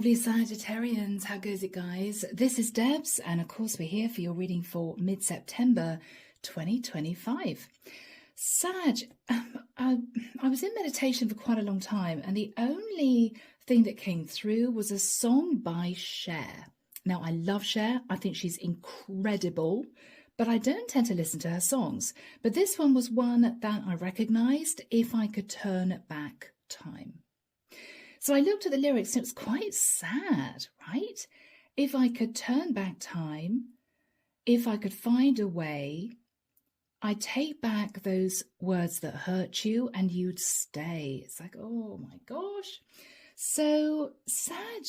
lovely Sagittarians, how goes it, guys? This is Debs, and of course we're here for your reading for mid-September 2025. Sag, I was in meditation for quite a long time, and the only thing that came through was a song by Cher. Now, I love Cher. I think she's incredible, but I don't tend to listen to her songs. But this one was one that I recognized, If I Could Turn Back Time. So I looked at the lyrics and it was quite sad, right? If I could turn back time, if I could find a way, I'd take back those words that hurt you and you'd stay. It's like, oh my gosh. So Sag,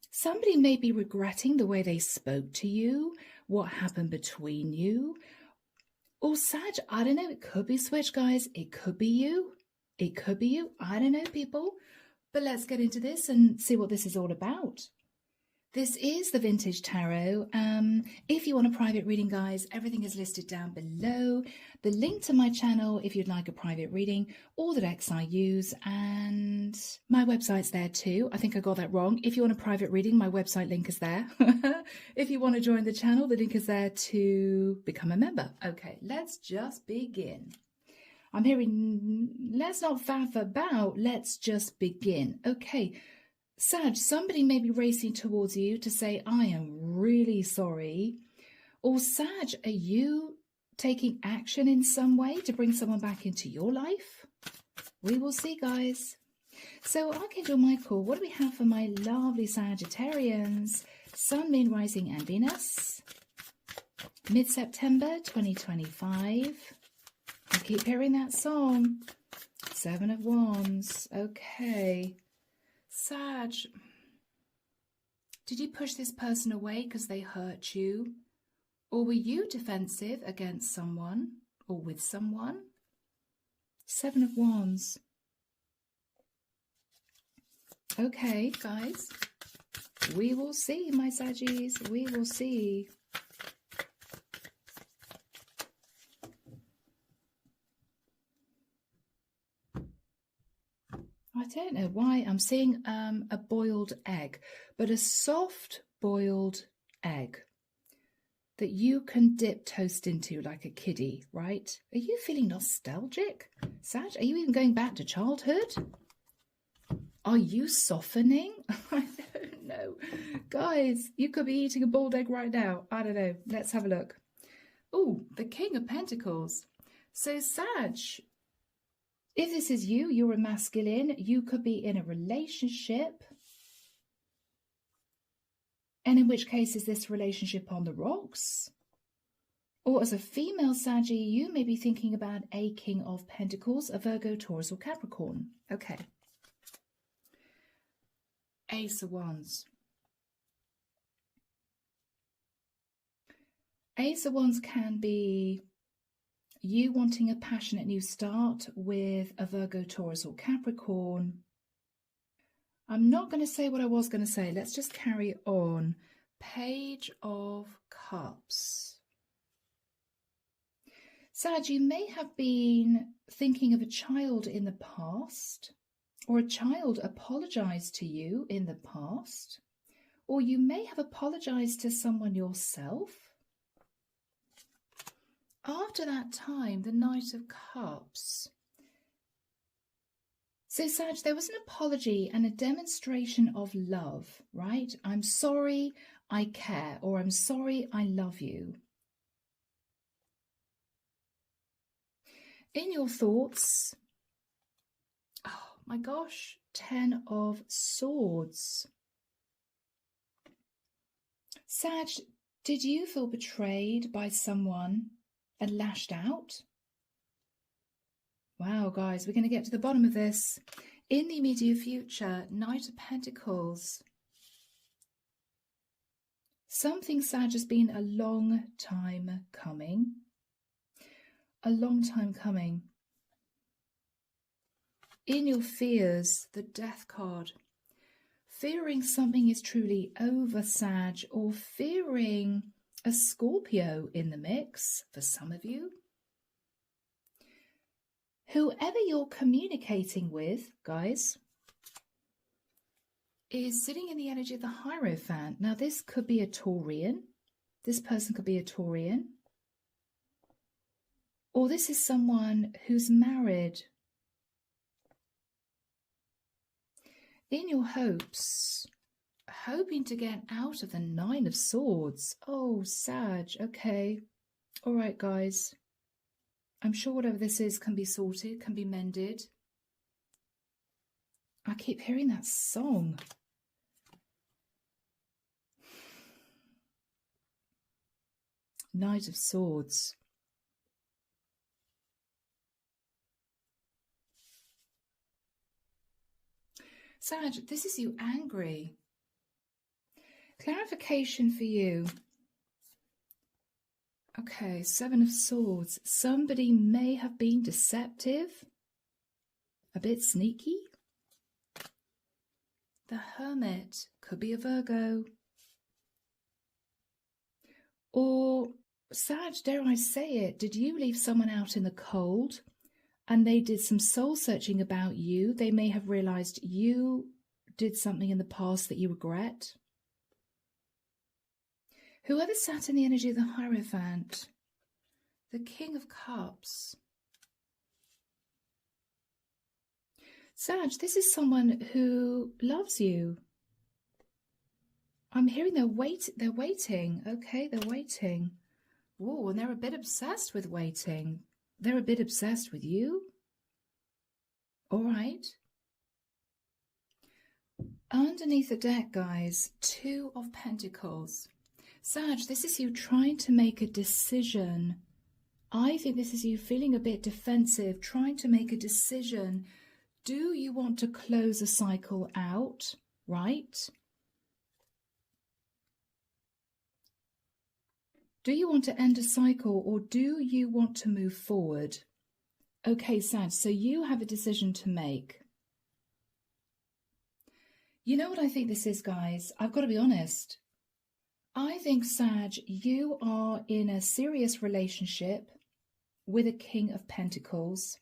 somebody may be regretting the way they spoke to you, what happened between you. Or Sag, I don't know, it could be switch, guys. It could be you. It could be you. I don't know, people. But let's get into this and see what this is all about. This is the Vintage Tarot. If you want a private reading, guys, everything is listed down below. The link to my channel if you'd like a private reading, all the decks I use, and my website's there too. I think I got that wrong. If you want a private reading, my website link is there. If you want to join the channel, the link is there to become a member. Okay, let's just begin. I'm hearing, let's not faff about, let's just begin. Okay, Sag, somebody may be racing towards you to say, I am really sorry. Or Sag, are you taking action in some way to bring someone back into your life? We will see, guys. So, Archangel Michael, what do we have for my lovely Sagittarians? Sun, Moon, Rising, and Venus. Mid-September 2025. I keep hearing that song. Seven of Wands. Okay. Sag, did you push this person away because they hurt you? Or were you defensive against someone or with someone? Seven of Wands. Okay, guys. We will see, my Saggies. We will see. I don't know why I'm seeing a boiled egg, but a soft boiled egg that you can dip toast into like a kiddie, right? Are you feeling nostalgic, Sag? Are you even going back to childhood? Are you softening? I don't know. Guys, you could be eating a boiled egg right now. I don't know. Let's have a look. Oh, the King of Pentacles. So Sag, if this is you, you're a masculine, you could be in a relationship. And in which case is this relationship on the rocks? Or as a female Saggy, you may be thinking about a King of Pentacles, a Virgo, Taurus, or Capricorn. Okay. Ace of Wands. Ace of Wands can be you wanting a passionate new start with a Virgo, Taurus, or Capricorn. I'm not going to say what I was going to say. Let's just carry on. Page of Cups. Sag, you may have been thinking of a child in the past, or a child apologized to you in the past, or you may have apologized to someone yourself. After that time, the Knight of Cups. So, Sag, there was an apology and a demonstration of love, right? I'm sorry, I care, or I'm sorry, I love you. In your thoughts, oh my gosh, 10 of Swords. Sag, did you feel betrayed by someone and lashed out? Wow, guys, we're going to get to the bottom of this. In the immediate future, Knight of Pentacles. Something, Sag, has been a long time coming. A long time coming. In your fears, the Death card. Fearing something is truly over, Sag, or fearing a Scorpio in the mix for some of you. Whoever you're communicating with, guys, is sitting in the energy of the Hierophant. Now, this could be a Taurian. This person could be a Taurian. Or this is someone who's married in your hopes, hoping to get out of the Nine of Swords. Oh, Sag, okay. All right, guys. I'm sure whatever this is can be sorted, can be mended. I keep hearing that song. Knight of Swords. Sag, this is you angry. Clarification for you. Okay, Seven of Swords. Somebody may have been deceptive, a bit sneaky. The Hermit could be a Virgo. Or, Sag, dare I say it, did you leave someone out in the cold and they did some soul searching about you? They may have realised you did something in the past that you regret. Whoever sat in the energy of the Hierophant, the King of Cups. Sag, this is someone who loves you. I'm hearing they're waiting. Okay, they're waiting. Whoa, and they're a bit obsessed with waiting. They're a bit obsessed with you. All right. Underneath the deck, guys, Two of Pentacles. Sag, this is you trying to make a decision. I think this is you feeling a bit defensive, trying to make a decision. Do you want to close a cycle out, right? Do you want to end a cycle, or do you want to move forward? Okay, Sag, so you have a decision to make. You know what I think this is, guys? I've got to be honest. I think, Sag, you are in a serious relationship with a King of Pentacles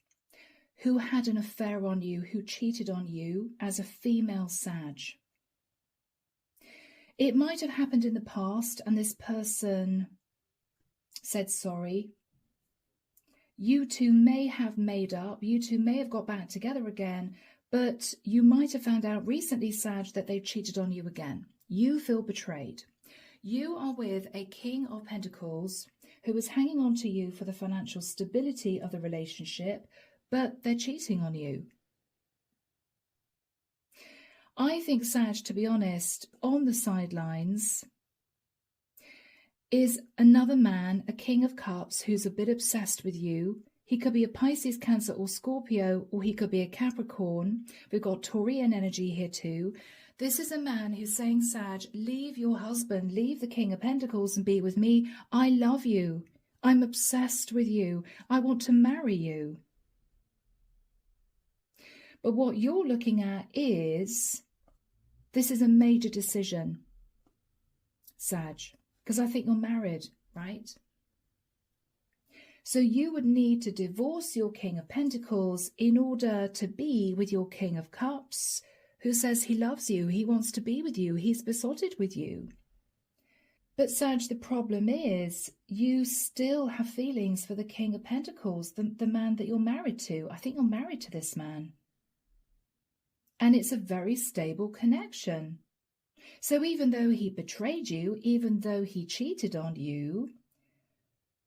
who had an affair on you, who cheated on you as a female Sag. It might have happened in the past and this person said sorry. You two may have made up, you two may have got back together again, but you might have found out recently, Sag, that they've cheated on you again. You feel betrayed. You are with a King of Pentacles who is hanging on to you for the financial stability of the relationship, but they're cheating on you. I think, Sag, to be honest, on the sidelines is another man, a King of Cups, who's a bit obsessed with you. He could be a Pisces, Cancer or Scorpio, or he could be a Capricorn. We've got Taurian energy here too. This is a man who's saying, Sag, leave your husband, leave the King of Pentacles and be with me. I love you. I'm obsessed with you. I want to marry you. But what you're looking at is, this is a major decision, Sag, because I think you're married, right? So you would need to divorce your King of Pentacles in order to be with your King of Cups, who says he loves you, he wants to be with you, he's besotted with you. But Sag, the problem is you still have feelings for the King of Pentacles, the man that you're married to. I think you're married to this man. And it's a very stable connection. So even though he betrayed you, even though he cheated on you,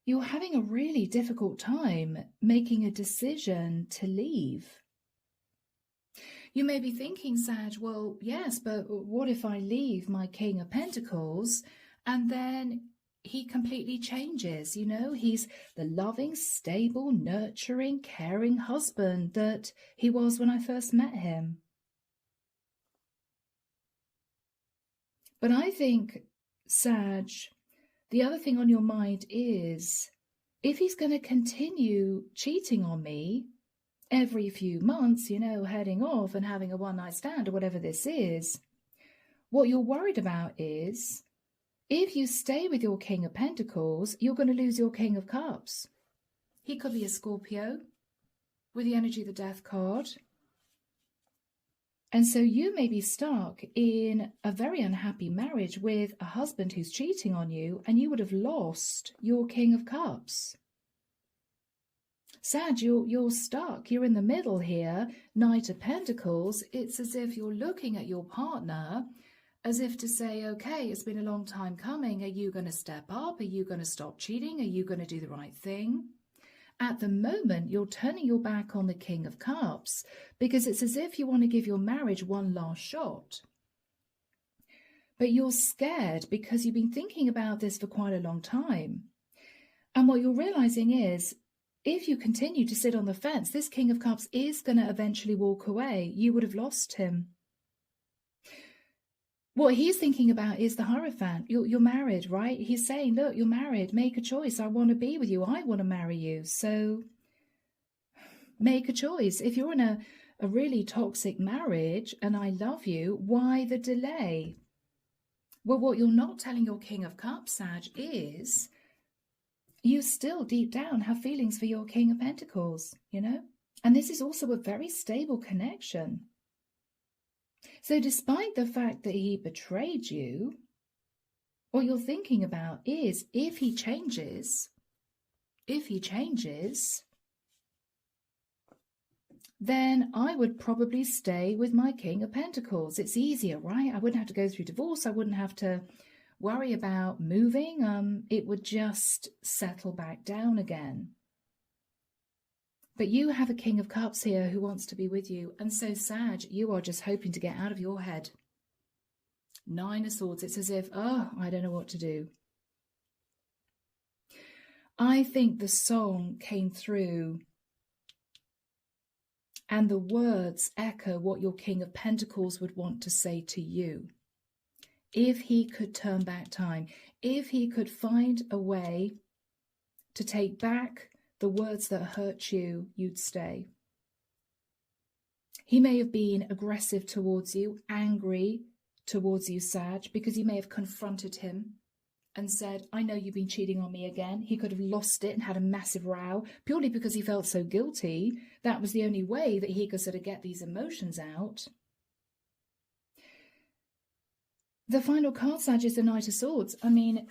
you're having a really difficult time making a decision to leave. You may be thinking, Sag, well, yes, but what if I leave my King of Pentacles and then he completely changes? You know, he's the loving, stable, nurturing, caring husband that he was when I first met him. But I think, Sag, the other thing on your mind is, if he's going to continue cheating on me every few months, you know, heading off and having a one-night stand or whatever this is, what you're worried about is, if you stay with your King of Pentacles, you're going to lose your King of Cups. He could be a Scorpio with the energy of the Death card. And so you may be stuck in a very unhappy marriage with a husband who's cheating on you, and you would have lost your King of Cups. Sag, you're stuck. You're in the middle here. Knight of Pentacles. It's as if you're looking at your partner as if to say, okay, it's been a long time coming. Are you going to step up? Are you going to stop cheating? Are you going to do the right thing? At the moment, you're turning your back on the King of Cups because it's as if you want to give your marriage one last shot. But you're scared because you've been thinking about this for quite a long time. And what you're realizing is, if you continue to sit on the fence, this King of Cups is going to eventually walk away. You would have lost him. What he's thinking about is the Hierophant. You're married, right? He's saying, look, you're married. Make a choice. I want to be with you. I want to marry you. So make a choice. If you're in a really toxic marriage and I love you, why the delay? Well, what you're not telling your King of Cups, Sag, is you still deep down have feelings for your King of Pentacles, you know? And this is also a very stable connection. So despite the fact that he betrayed you, what you're thinking about is if he changes, then I would probably stay with my King of Pentacles. It's easier, right? I wouldn't have to go through divorce. I wouldn't have to worry about moving. It would just settle back down again. But you have a King of Cups here who wants to be with you. And so, Sag, you are just hoping to get out of your head. Nine of Swords. It's as if, oh, I don't know what to do. I think the song came through and the words echo what your King of Pentacles would want to say to you. If he could turn back time, if he could find a way to take back the words that hurt you, you'd stay. He may have been aggressive towards you, angry towards you, Sag, because you may have confronted him and said, I know you've been cheating on me again. He could have lost it and had a massive row purely because he felt so guilty. That was the only way that he could sort of get these emotions out. The final card, Sag, is the Knight of Swords. I mean,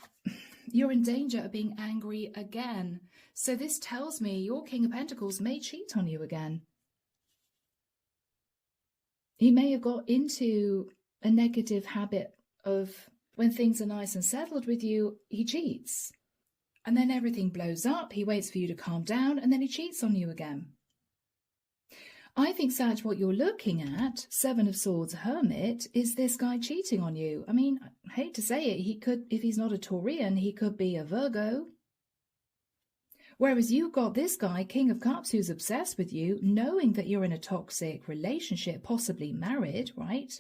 you're in danger of being angry again. So this tells me your King of Pentacles may cheat on you again. He may have got into a negative habit of when things are nice and settled with you, he cheats. And then everything blows up. He waits for you to calm down and then he cheats on you again. I think, Sag, what you're looking at, Seven of Swords Hermit, is this guy cheating on you. I mean, I hate to say it, he could, if he's not a Taurian, he could be a Virgo. Whereas you've got this guy, King of Cups, who's obsessed with you, knowing that you're in a toxic relationship, possibly married, right?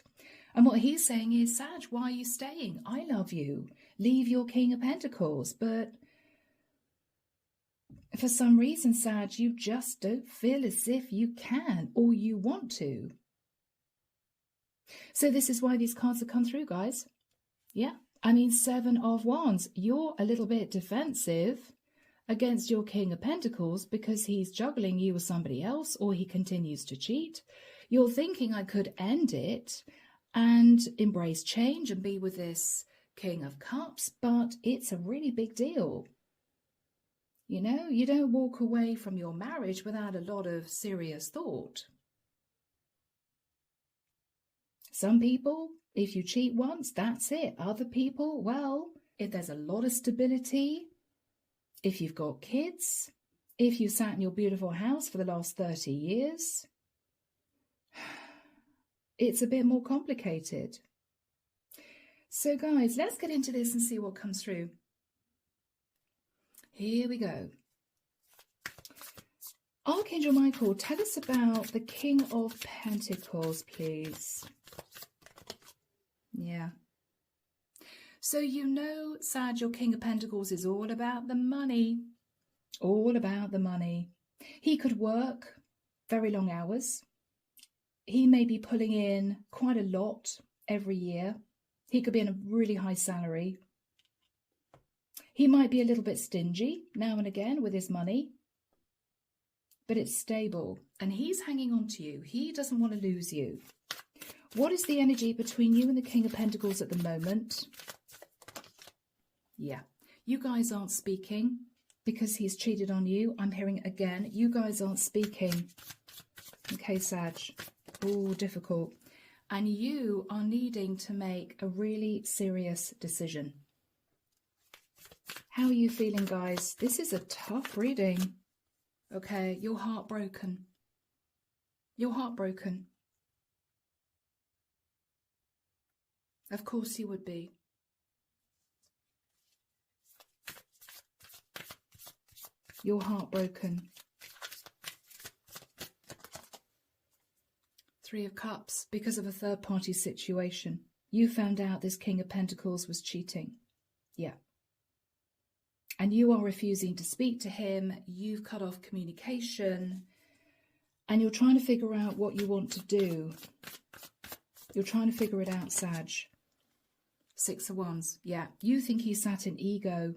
And what he's saying is, Sag, why are you staying? I love you. Leave your King of Pentacles. But for some reason, Sag, you just don't feel as if you can or you want to. So this is why these cards have come through, guys. Yeah, I mean, Seven of Wands. You're a little bit defensive against your King of Pentacles because he's juggling you with somebody else or he continues to cheat. You're thinking I could end it and embrace change and be with this King of Cups, but it's a really big deal. You know, you don't walk away from your marriage without a lot of serious thought. Some people, if you cheat once, that's it. Other people, well, if there's a lot of stability, if you've got kids, if you sat in your beautiful house for the last 30 years, it's a bit more complicated. So guys, let's get into this and see what comes through. Here we go. Archangel Michael, tell us about the King of Pentacles, please. Yeah. So you know, Sag, your King of Pentacles is all about the money. All about the money. He could work very long hours. He may be pulling in quite a lot every year. He could be in a really high salary. He might be a little bit stingy now and again with his money, but it's stable and he's hanging on to you. He doesn't want to lose you. What is the energy between you and the King of Pentacles at the moment? Yeah, you guys aren't speaking because he's cheated on you. I'm hearing it again. You guys aren't speaking. Okay, Sag. Oh, difficult. And you are needing to make a really serious decision. How are you feeling, guys? This is a tough reading. Okay, you're heartbroken. You're heartbroken. Of course you would be. You're heartbroken. Three of Cups, because of a third-party situation. You found out this King of Pentacles was cheating. Yeah. And you are refusing to speak to him. You've cut off communication. And you're trying to figure out what you want to do. You're trying to figure it out, Sag. Six of Wands. Yeah. You think he sat in ego.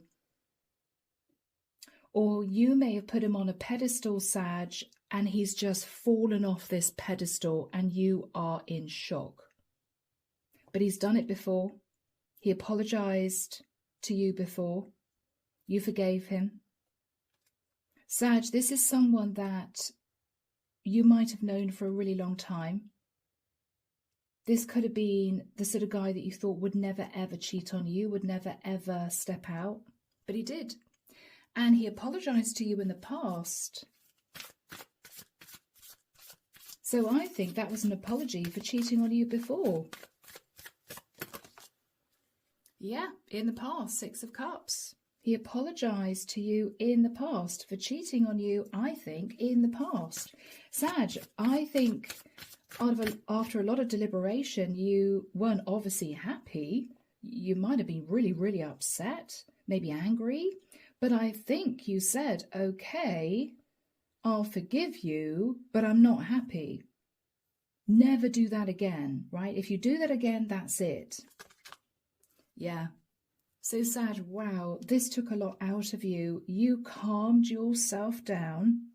Or you may have put him on a pedestal, Sag, and he's just fallen off this pedestal and you are in shock. But he's done it before. He apologized to you before. You forgave him. Sag, this is someone that you might have known for a really long time. This could have been the sort of guy that you thought would never ever cheat on you, would never ever step out. But he did. And he apologized to you in the past. So I think that was an apology for cheating on you before. Yeah, in the past, Six of Cups. He apologized to you in the past for cheating on you, I think, in the past. Sag, I think after a lot of deliberation, you weren't obviously happy. You might have been really, really upset, maybe angry. But I think you said, okay, I'll forgive you, but I'm not happy. Never do that again, right? If you do that again, that's it. Yeah. So Sag, wow, this took a lot out of you. You calmed yourself down.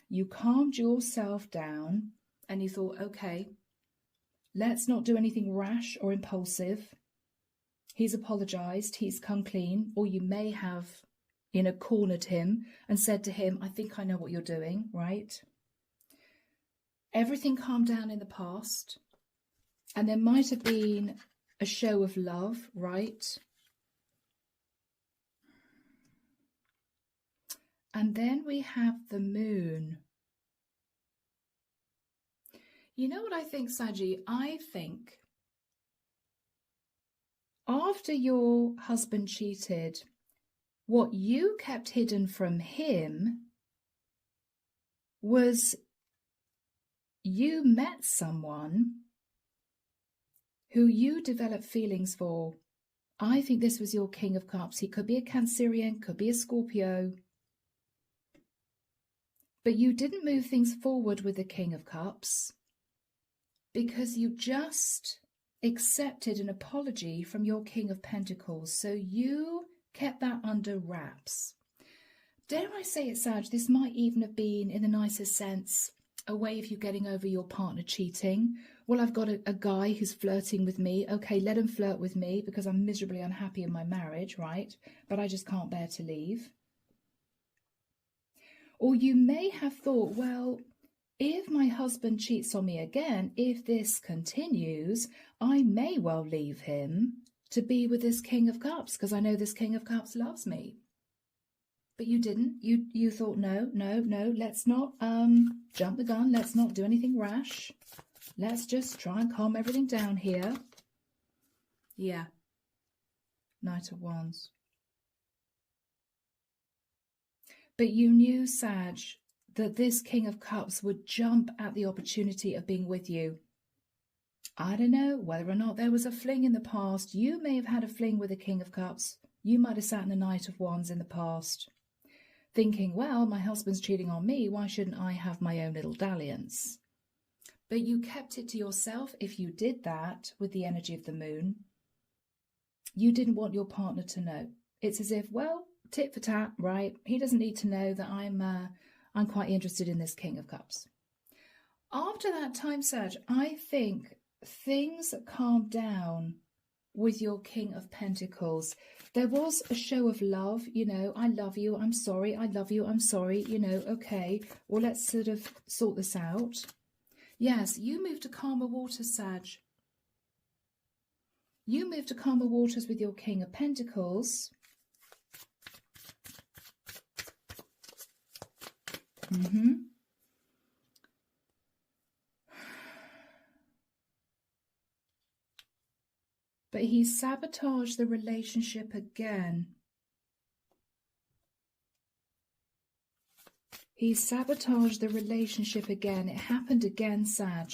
You calmed yourself down and you thought, okay, let's not do anything rash or impulsive. He's apologized. He's come clean. Or you may have cornered him and said to him, I think I know what you're doing, right? Everything calmed down in the past. And there might have been a show of love, right? And then we have the moon. You know what I think, Saji? I think after your husband cheated, what you kept hidden from him was you met someone who you developed feelings for. I think this was your King of Cups. He could be a Cancerian, could be a Scorpio. But you didn't move things forward with the King of Cups because you just accepted an apology from your King of Pentacles. So you kept that under wraps. Dare I say it, Sag, this might even have been, in the nicest sense, a way of you getting over your partner cheating. Well, I've got a guy who's flirting with me. Okay, let him flirt with me because I'm miserably unhappy in my marriage, right? But I just can't bear to leave. Or you may have thought, well, if my husband cheats on me again, if this continues, I may well leave him to be with this King of Cups because I know this King of Cups loves me. But you didn't. You thought, no, let's not jump the gun. Let's not do anything rash. Let's just try and calm everything down here. Yeah. Knight of Wands. But you knew, Sag, that this King of Cups would jump at the opportunity of being with you. I don't know whether or not there was a fling in the past. You may have had a fling with the King of Cups. You might have sat in the Knight of Wands in the past, thinking, well, my husband's cheating on me. Why shouldn't I have my own little dalliance? But you kept it to yourself. If you did that with the energy of the moon, you didn't want your partner to know. It's as if, well, tit for tat, right? He doesn't need to know that I'm quite interested in this King of Cups. After that time, Sag, I think things calmed down with your King of Pentacles. There was a show of love, you know, I love you, I'm sorry, I love you, I'm sorry, you know, okay, well, let's sort of sort this out. Yes, you moved to calmer waters, Sag. You moved to calmer waters with your King of Pentacles. But he sabotaged the relationship again. He sabotaged the relationship again. It happened again, Sag.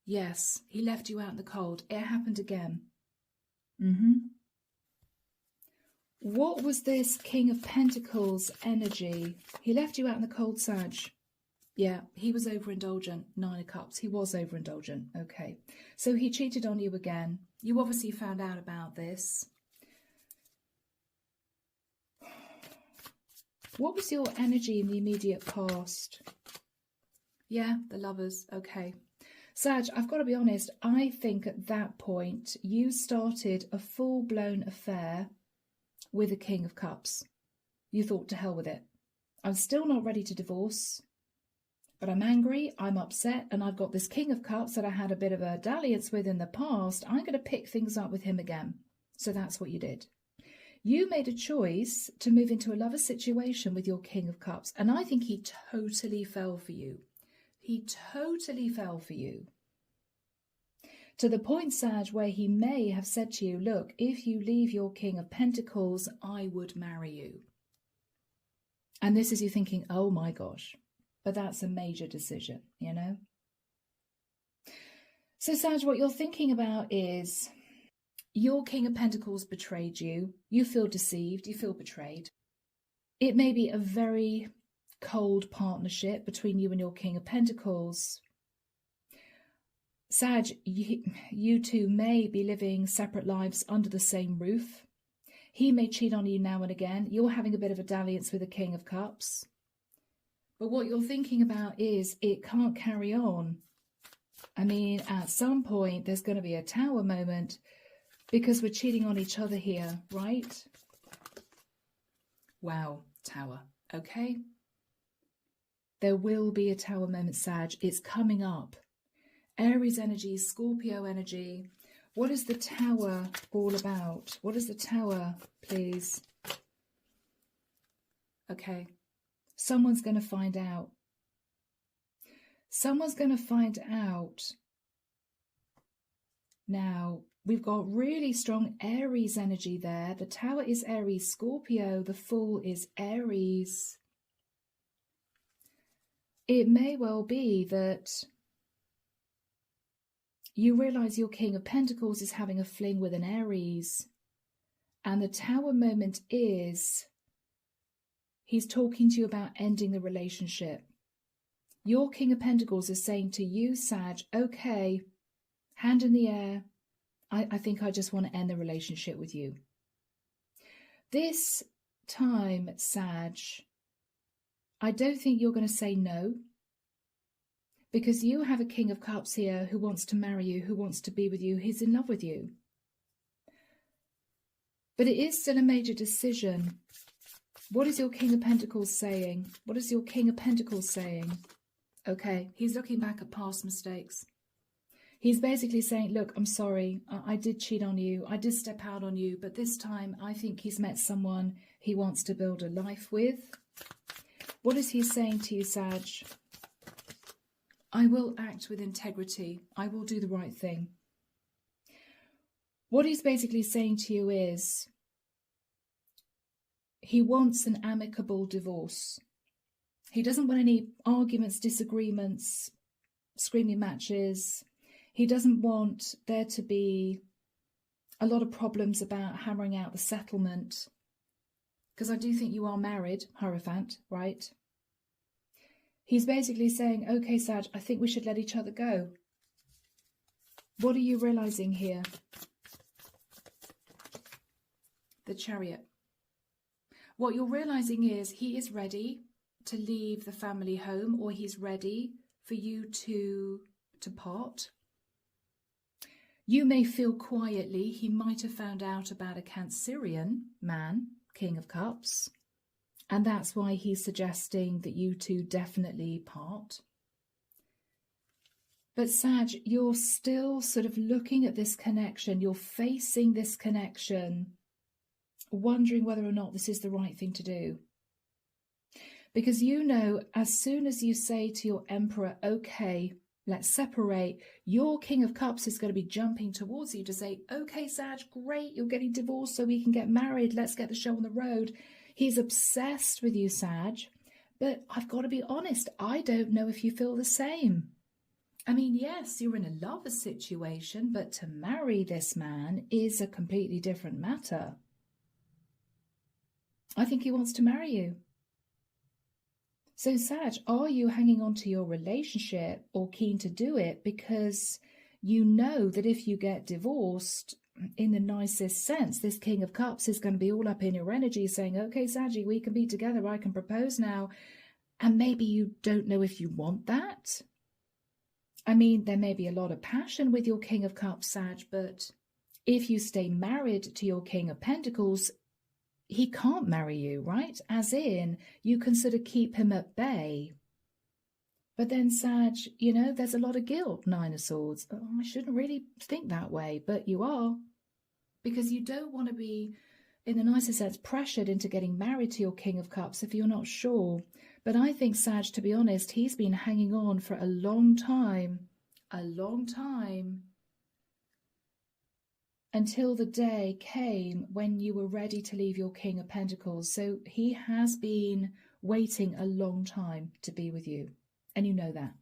Yes, he left you out in the cold. It happened again. What was this King of Pentacles energy? He left you out in the cold, Sag. Yeah, he was overindulgent. 9 of Cups. He was overindulgent. Okay. So he cheated on you again. You obviously found out about this. What was your energy in the immediate past? Yeah, the Lovers. Okay. Sag, I've got to be honest. I think at that point you started a full-blown affair with a King of Cups. You thought, to hell with it. I'm still not ready to divorce. But I'm angry, I'm upset, and I've got this King of Cups that I had a bit of a dalliance with in the past. I'm going to pick things up with him again. So that's what you did. You made a choice to move into a lover situation with your King of Cups. And I think he totally fell for you. He totally fell for you. To the point, Sag, where he may have said to you, look, if you leave your King of Pentacles, I would marry you. And this is you thinking, oh my gosh. But that's a major decision, you know? So, Sag, what you're thinking about is your King of Pentacles betrayed you. You feel deceived. You feel betrayed. It may be a very cold partnership between you and your King of Pentacles. Sag, you two may be living separate lives under the same roof. He may cheat on you now and again. You're having a bit of a dalliance with the King of Cups. But what you're thinking about is it can't carry on. I mean, at some point, there's going to be a Tower moment because we're cheating on each other here, right? Wow, Tower. Okay. There will be a Tower moment, Sag. It's coming up. Aries energy, Scorpio energy. What is the Tower all about? What is the Tower, please? Okay. Someone's going to find out. Someone's going to find out. Now, we've got really strong Aries energy there. The Tower is Aries, Scorpio. The Fool is Aries. It may well be that you realise your King of Pentacles is having a fling with an Aries. And the Tower moment is he's talking to you about ending the relationship. Your King of Pentacles is saying to you, Sag, okay, hand in the air. I think I just want to end the relationship with you. This time, Sag, I don't think you're going to say no. Because you have a King of Cups here who wants to marry you, who wants to be with you. He's in love with you. But it is still a major decision. What is your King of Pentacles saying? What is your King of Pentacles saying? Okay, he's looking back at past mistakes. He's basically saying, look, I'm sorry. I did cheat on you. I did step out on you. But this time, I think he's met someone he wants to build a life with. What is he saying to you, Sag? I will act with integrity. I will do the right thing. What he's basically saying to you is he wants an amicable divorce. He doesn't want any arguments, disagreements, screaming matches. He doesn't want there to be a lot of problems about hammering out the settlement. Because I do think you are married, Hierophant, right? He's basically saying, okay, Sag, I think we should let each other go. What are you realizing here? The Chariot. What you're realizing is he is ready to leave the family home, or he's ready for you to part. You may feel quietly he might have found out about a Cancerian man, King of Cups, and that's why he's suggesting that you two definitely part. But Sag, you're still sort of looking at this connection, you're facing this connection, wondering whether or not this is the right thing to do. Because you know, as soon as you say to your Emperor, okay, let's separate, your King of Cups is going to be jumping towards you to say, okay, Sag, great, you're getting divorced so we can get married, let's get the show on the road. He's obsessed with you, Sag, but I've got to be honest, I don't know if you feel the same. I mean, yes, you're in a lover situation, but to marry this man is a completely different matter. I think he wants to marry you. So, Sag, are you hanging on to your relationship or keen to do it because you know that if you get divorced, in the nicest sense, this King of Cups is going to be all up in your energy saying, okay, Saggy, we can be together, I can propose now. And maybe you don't know if you want that. I mean, there may be a lot of passion with your King of Cups, Sag, but if you stay married to your King of Pentacles, he can't marry you, right? As in, you can sort of keep him at bay. But then, Sag, you know, there's a lot of guilt, Nine of Swords. Oh, I shouldn't really think that way, but you are. Because you don't want to be, in the nicest sense, pressured into getting married to your King of Cups if you're not sure. But I think, Sag, to be honest, he's been hanging on for a long time, until the day came when you were ready to leave your King of Pentacles. So he has been waiting a long time to be with you, and you know that.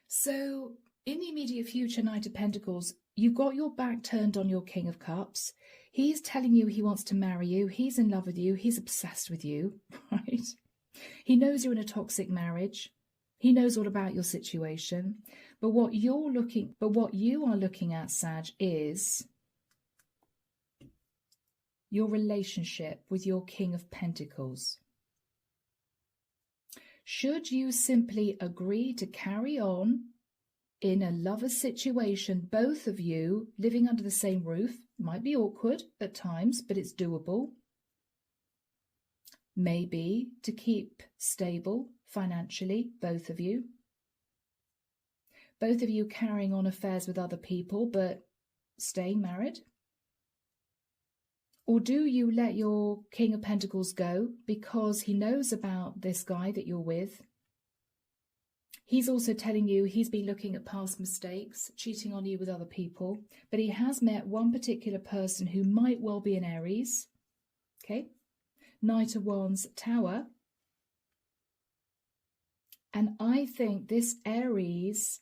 So in the immediate future, Knight of Pentacles, you've got your back turned on your King of Cups. He's telling you he wants to marry you. He's in love with you. He's obsessed with you, right? He knows you're in a toxic marriage. He knows all about your situation. But what you are looking at, Sag, is your relationship with your King of Pentacles. Should you simply agree to carry on in a lover's situation, both of you living under the same roof, might be awkward at times, but it's doable. Maybe to keep stable financially, both of you. Both of you carrying on affairs with other people, but staying married. Or do you let your King of Pentacles go because he knows about this guy that you're with? He's also telling you he's been looking at past mistakes, cheating on you with other people, but he has met one particular person who might well be an Aries. Okay? Knight of Wands, Tower. And I think this Aries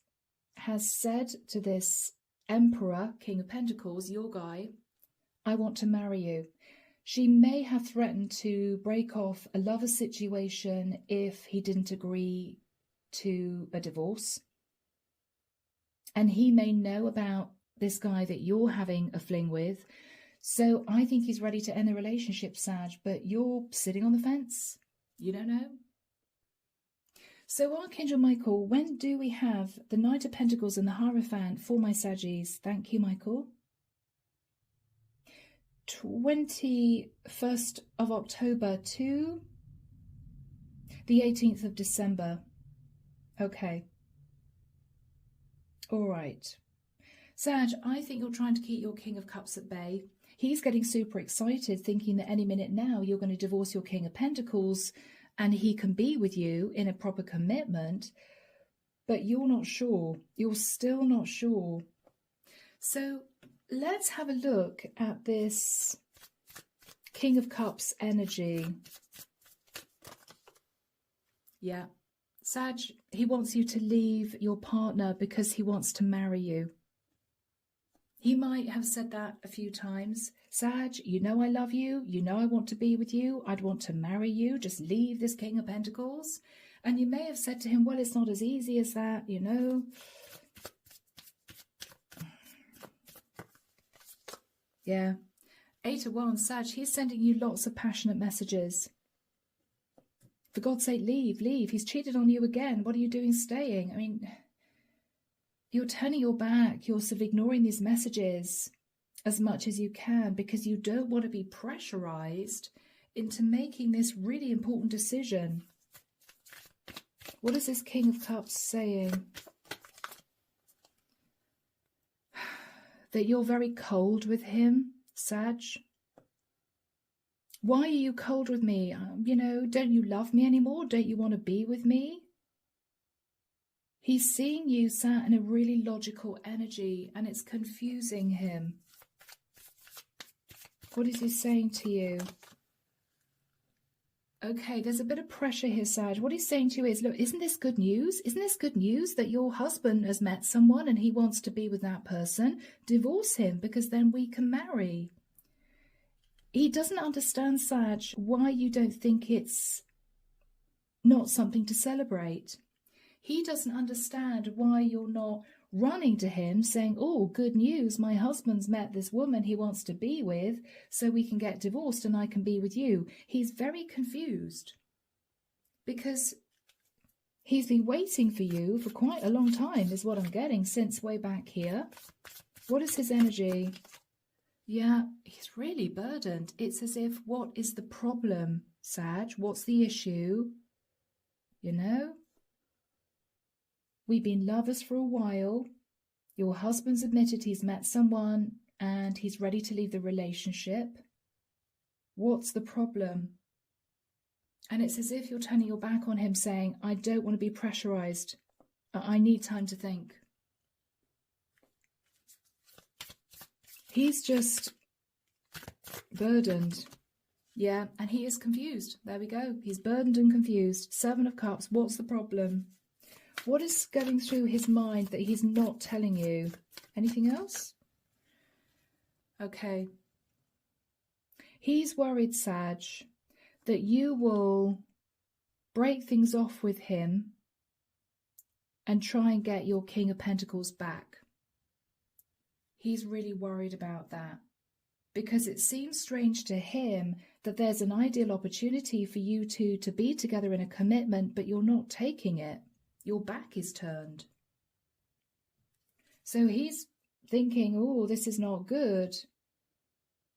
has said to this Emperor, King of Pentacles, your guy, I want to marry you. She may have threatened to break off a lover situation if he didn't agree to a divorce. And he may know about this guy that you're having a fling with. So I think he's ready to end the relationship, Sag, but you're sitting on the fence. You don't know. So Archangel Michael, when do we have the Knight of Pentacles and the Hierophant for my Saggies? Thank you, Michael. 21st of October to the 18th of December. Okay. All right. Sag, I think you're trying to keep your King of Cups at bay. He's getting super excited, thinking that any minute now you're going to divorce your King of Pentacles and he can be with you in a proper commitment, but you're not sure. You're still not sure. So let's have a look at this King of Cups energy. Yeah. Sag, he wants you to leave your partner because he wants to marry you. He might have said that a few times. Sag, you know I love you. You know I want to be with you. I'd want to marry you. Just leave this King of Pentacles. And you may have said to him, well, it's not as easy as that, you know. Yeah. 8 of Wands, Sag, he's sending you lots of passionate messages. For God's sake, leave, leave. He's cheated on you again. What are you doing staying? I mean, You're turning your back. You're sort of ignoring these messages as much as you can because you don't want to be pressurized into making this really important decision. What is this King of Cups saying? That you're very cold with him, Sag. Why are you cold with me? Don't you love me anymore? Don't you want to be with me? He's seeing you sat in a really logical energy and it's confusing him. What is he saying to you? Okay, there's a bit of pressure here, Sag. What he's saying to you is, look, isn't this good news? Isn't this good news that your husband has met someone and he wants to be with that person? Divorce him because then we can marry. He doesn't understand, Sag, why you don't think it's not something to celebrate. He doesn't understand why you're not running to him saying, oh, good news, my husband's met this woman he wants to be with, so we can get divorced and I can be with you. He's very confused because he's been waiting for you for quite a long time, is what I'm getting, since way back here. What is his energy? Yeah, he's really burdened. It's as if, what is the problem, Sag? What's the issue? We've been lovers for a while. Your husband's admitted he's met someone and he's ready to leave the relationship. What's the problem? And it's as if you're turning your back on him saying, I don't want to be pressurized. I need time to think. He's just burdened. Yeah, and he is confused. There we go. He's burdened and confused. 7 of Cups. What's the problem? What is going through his mind that he's not telling you? Anything else? Okay. He's worried, Sag, that you will break things off with him and try and get your King of Pentacles back. He's really worried about that because it seems strange to him that there's an ideal opportunity for you two to be together in a commitment, but you're not taking it. Your back is turned. So he's thinking, oh, this is not good.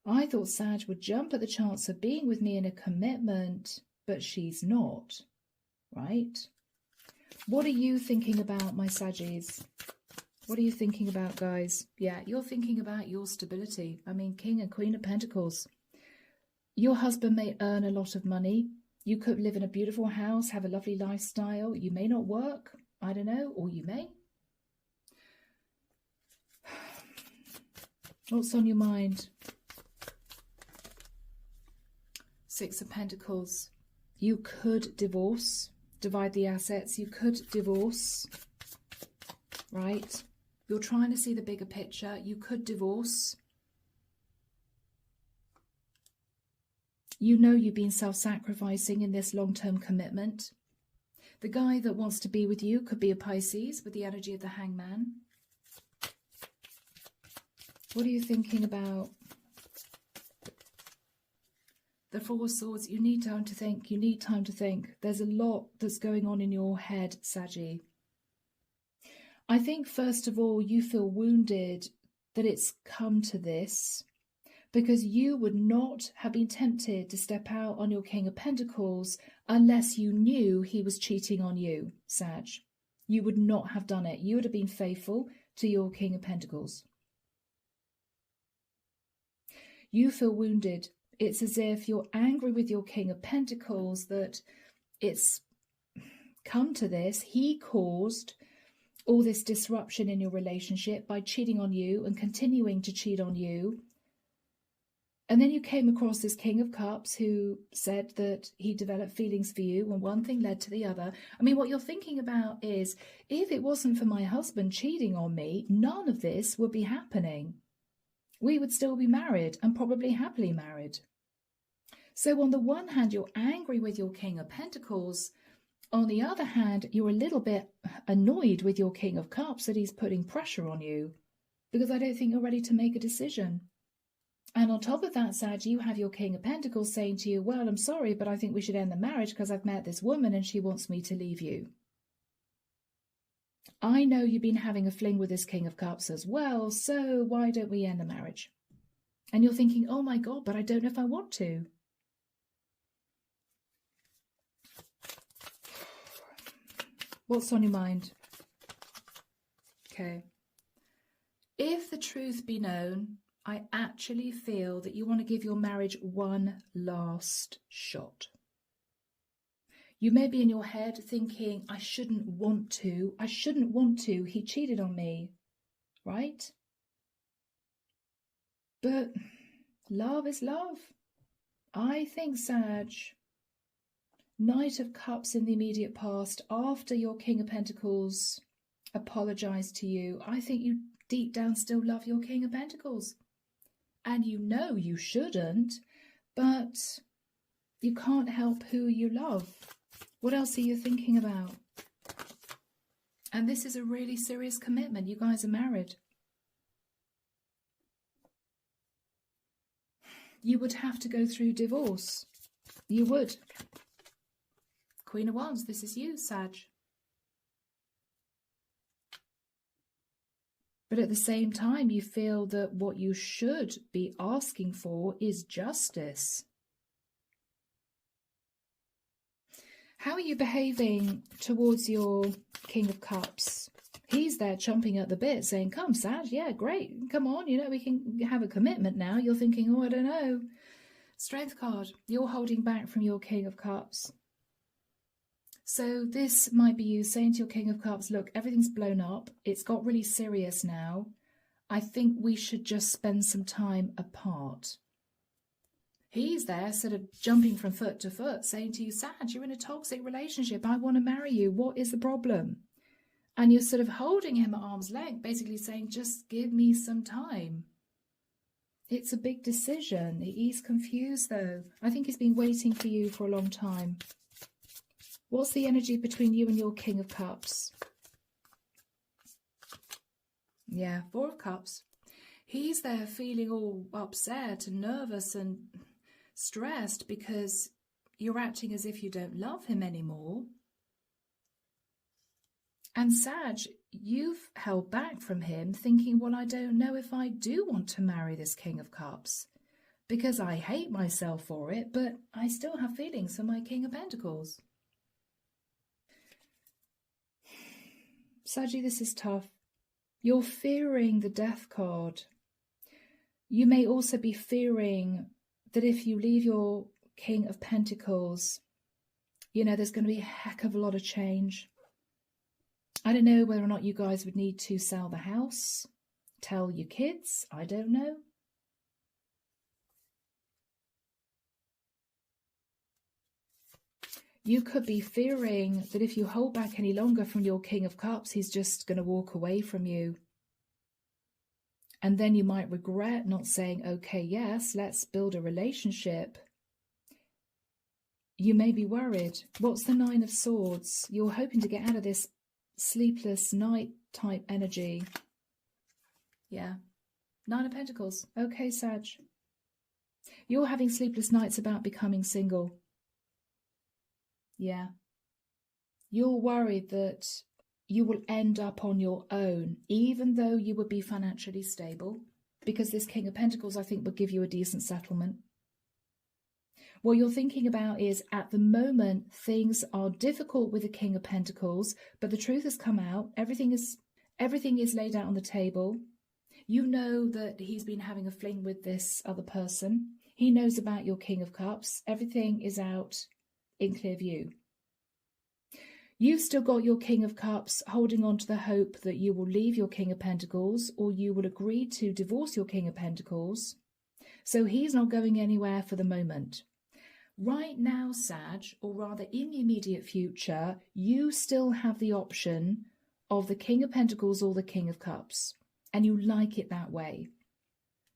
I thought Sag would jump at the chance of being with me in a commitment, but she's not, right? What are you thinking about, my Saggies? What are you thinking about, guys? Yeah, you're thinking about your stability. I mean, King and Queen of Pentacles. Your husband may earn a lot of money. You could live in a beautiful house, have a lovely lifestyle. You may not work, I don't know, or you may. What's on your mind? 6 of Pentacles. You could divorce, divide the assets. You could divorce, right? You're trying to see the bigger picture. You could divorce. You know you've been self-sacrificing in this long-term commitment. The guy that wants to be with you could be a Pisces with the energy of the Hangman. What are you thinking about? The 4 of Swords. You need time to think. You need time to think. There's a lot that's going on in your head, Saggy. I think, first of all, you feel wounded that it's come to this, because you would not have been tempted to step out on your King of Pentacles unless you knew he was cheating on you, Sag. You would not have done it. You would have been faithful to your King of Pentacles. You feel wounded. It's as if you're angry with your King of Pentacles that it's come to this. He caused all this disruption in your relationship by cheating on you and continuing to cheat on you. And then you came across this King of Cups who said that he developed feelings for you, and one thing led to the other. I mean, what you're thinking about is, if it wasn't for my husband cheating on me, none of this would be happening. We would still be married, and probably happily married. So on the one hand, you're angry with your King of Pentacles. On the other hand, you're a little bit annoyed with your King of Cups that he's putting pressure on you, because I don't think you're ready to make a decision. And on top of that, Sag, you have your King of Pentacles saying to you, well, I'm sorry, but I think we should end the marriage because I've met this woman and she wants me to leave you. I know you've been having a fling with this King of Cups as well, so why don't we end the marriage? And you're thinking, oh my God, but I don't know if I want to. What's on your mind? Okay. If the truth be known, I actually feel that you want to give your marriage one last shot. You may be in your head thinking, I shouldn't want to. He cheated on me, right? But love is love. I think, Sag, Knight of Cups in the immediate past, after your King of Pentacles apologized to you, I think you deep down still love your King of Pentacles. And you know you shouldn't, but you can't help who you love. What else are you thinking about? And this is a really serious commitment. You guys are married. You would have to go through divorce. You would. Queen of Wands, this is you, Sag. But at the same time, you feel that what you should be asking for is justice. How are you behaving towards your King of Cups? He's there chomping at the bit saying, come, Sag, yeah, great. Come on, you know, we can have a commitment now. You're thinking, oh, I don't know. Strength card. You're holding back from your King of Cups. So this might be you saying to your King of Cups, look, everything's blown up. It's got really serious now. I think we should just spend some time apart. He's there sort of jumping from foot to foot saying to you, Sag, you're in a toxic relationship. I want to marry you. What is the problem? And you're sort of holding him at arm's length, basically saying, just give me some time. It's a big decision. He's confused, though. I think he's been waiting for you for a long time. What's the energy between you and your King of Cups? Yeah, Four of Cups. He's there feeling all upset and nervous and stressed because you're acting as if you don't love him anymore. And Sag, you've held back from him thinking, well, I don't know if I do want to marry this King of Cups because I hate myself for it, but I still have feelings for my King of Pentacles. Saggy, this is tough. You're fearing the Death card. You may also be fearing that if you leave your King of Pentacles, you know, there's going to be a heck of a lot of change. I don't know whether or not you guys would need to sell the house, tell your kids, I don't know. You could be fearing that if you hold back any longer from your King of Cups, he's just going to walk away from you. And then you might regret not saying, okay, yes, let's build a relationship. You may be worried. What's the Nine of Swords? You're hoping to get out of this sleepless night type energy. Yeah. Nine of Pentacles. Okay, Sag. You're having sleepless nights about becoming single. Yeah. You're worried that you will end up on your own, even though you would be financially stable, because this King of Pentacles, I think, would give you a decent settlement. What you're thinking about is, at the moment, things are difficult with the King of Pentacles, but the truth has come out. Everything is laid out on the table. You know that he's been having a fling with this other person. He knows about your King of Cups. Everything is out in clear view. You've still got your King of Cups holding on to the hope that you will leave your King of Pentacles, or you will agree to divorce your King of Pentacles. So he's not going anywhere for the moment. Right now, Sag, or rather in the immediate future, you still have the option of the King of Pentacles or the King of Cups, and you like it that way.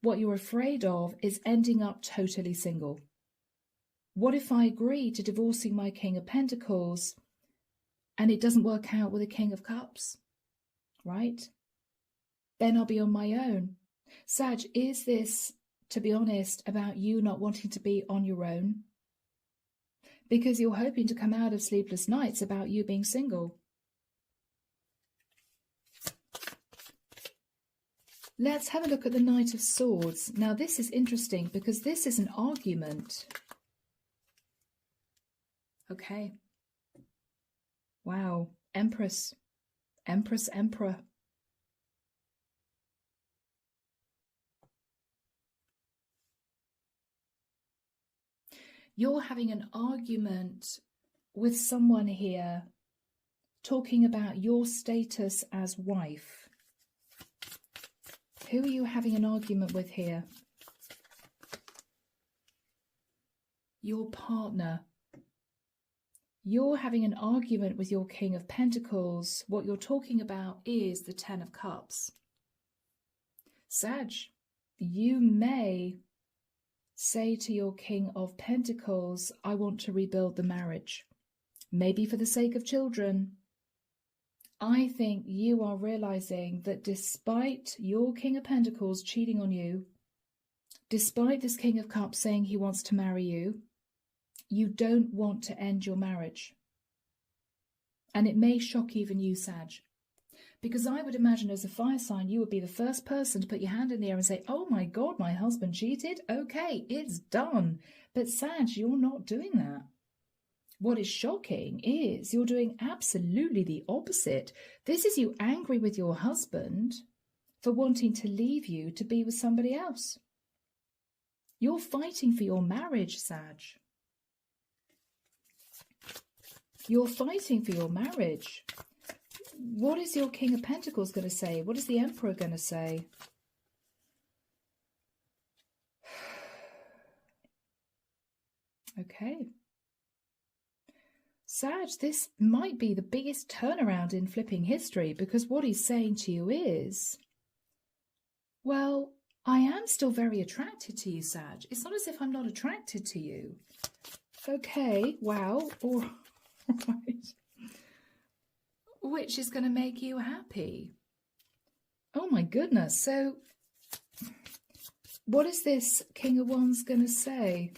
What you're afraid of is ending up totally single. What if I agree to divorcing my King of Pentacles and it doesn't work out with the King of Cups, right? Then I'll be on my own. Sag, is this, to be honest, about you not wanting to be on your own? Because you're hoping to come out of sleepless nights about you being single. Let's have a look at the Knight of Swords. Now, this is interesting because this is an argument. Okay. Wow. Empress. Empress, Emperor. You're having an argument with someone here talking about your status as wife. Who are you having an argument with here? Your partner. You're having an argument with your King of Pentacles. What you're talking about is the Ten of Cups. Sag, you may say to your King of Pentacles, I want to rebuild the marriage. Maybe for the sake of children. I think you are realizing that despite your King of Pentacles cheating on you, despite this King of Cups saying he wants to marry you, you don't want to end your marriage. And it may shock even you, Sag. Because I would imagine as a fire sign, you would be the first person to put your hand in the air and say, oh my God, my husband cheated. Okay, it's done. But Sag, you're not doing that. What is shocking is you're doing absolutely the opposite. This is you angry with your husband for wanting to leave you to be with somebody else. You're fighting for your marriage, Sag. You're fighting for your marriage. What is your King of Pentacles going to say? What is the Emperor going to say? Okay. Sag, this might be the biggest turnaround in flipping history, because what he's saying to you is, well, I am still very attracted to you, Sag. It's not as if I'm not attracted to you. Okay, wow. All right. Which is going to make you happy. Oh my goodness. So what is this King of Wands going to say?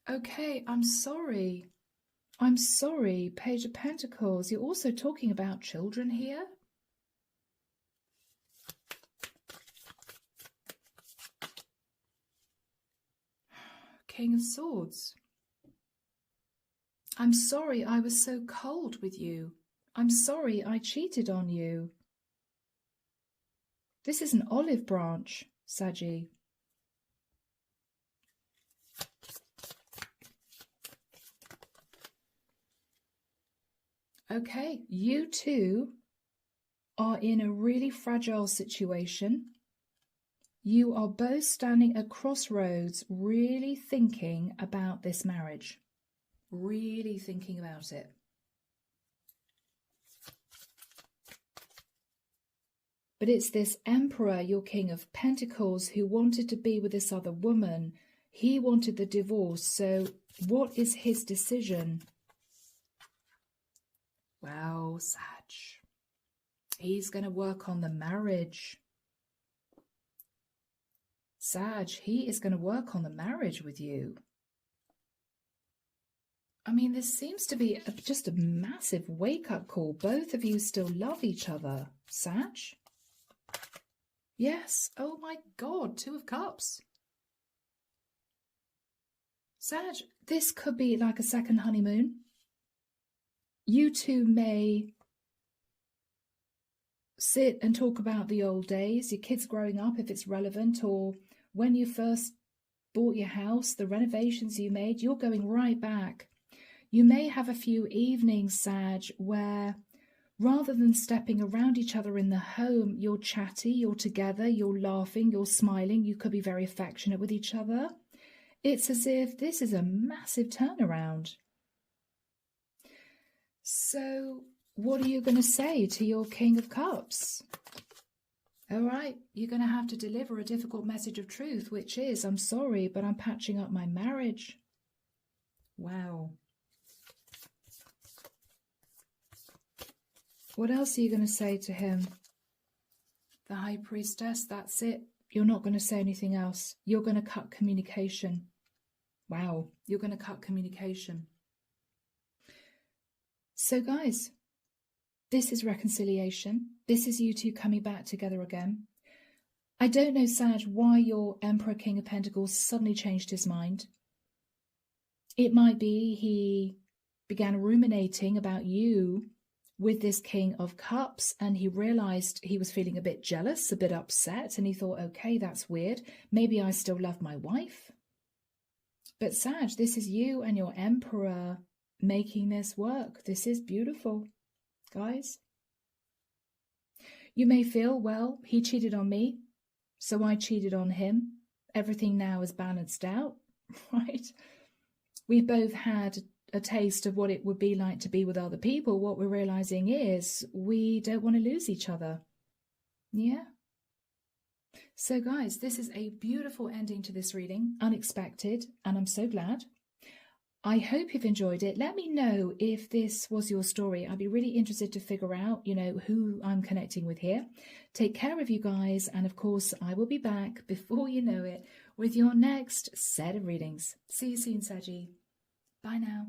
Okay, I'm sorry. I'm sorry, Page of Pentacles. You're also talking about children here? King of Swords. I'm sorry I was so cold with you. I'm sorry I cheated on you. This is an olive branch, Saggy. Okay, you two are in a really fragile situation. You are both standing at crossroads, really thinking about this marriage. Really thinking about it. But it's this Emperor, your King of Pentacles, who wanted to be with this other woman. He wanted the divorce. So what is his decision? Well, Sag, he's going to work on the marriage. Sag, he is going to work on the marriage with you. I mean, this seems to be just a massive wake-up call. Both of you still love each other. Sag? Yes. Oh my God, Two of Cups. Sag, this could be like a second honeymoon. You two may sit and talk about the old days, your kids growing up if it's relevant, or when you first bought your house, the renovations you made. You're going right back. You may have a few evenings, Sag, where rather than stepping around each other in the home, you're chatty, you're together, you're laughing, you're smiling, you could be very affectionate with each other. It's as if this is a massive turnaround. So what are you going to say to your King of Cups? All right, you're going to have to deliver a difficult message of truth, which is, I'm sorry, but I'm patching up my marriage. Wow. What else are you going to say to him? The High Priestess, that's it. You're not going to say anything else. You're going to cut communication. Wow, you're going to cut communication. So guys, This is reconciliation. This is you two coming back together again. I don't know, Sag, why your Emperor King of Pentacles suddenly changed his mind. It might be he began ruminating about you with this King of Cups, and he realized he was feeling a bit jealous, a bit upset, and he thought, okay, that's weird. Maybe I still love my wife. But Sag, this is you and your Emperor making this work. This is beautiful, guys. You may feel, well, he cheated on me, so I cheated on him. Everything now is balanced out, right? We've both had a taste of what it would be like to be with other people. What we're realizing is we don't want to lose each other. Yeah. So guys, this is a beautiful ending to this reading, unexpected, and I'm so glad. I hope you've enjoyed it. Let me know if this was your story. I'd be really interested to figure out, who I'm connecting with here. Take care of you guys. And of course, I will be back before you know it with your next set of readings. See you soon, Saggy. Bye now.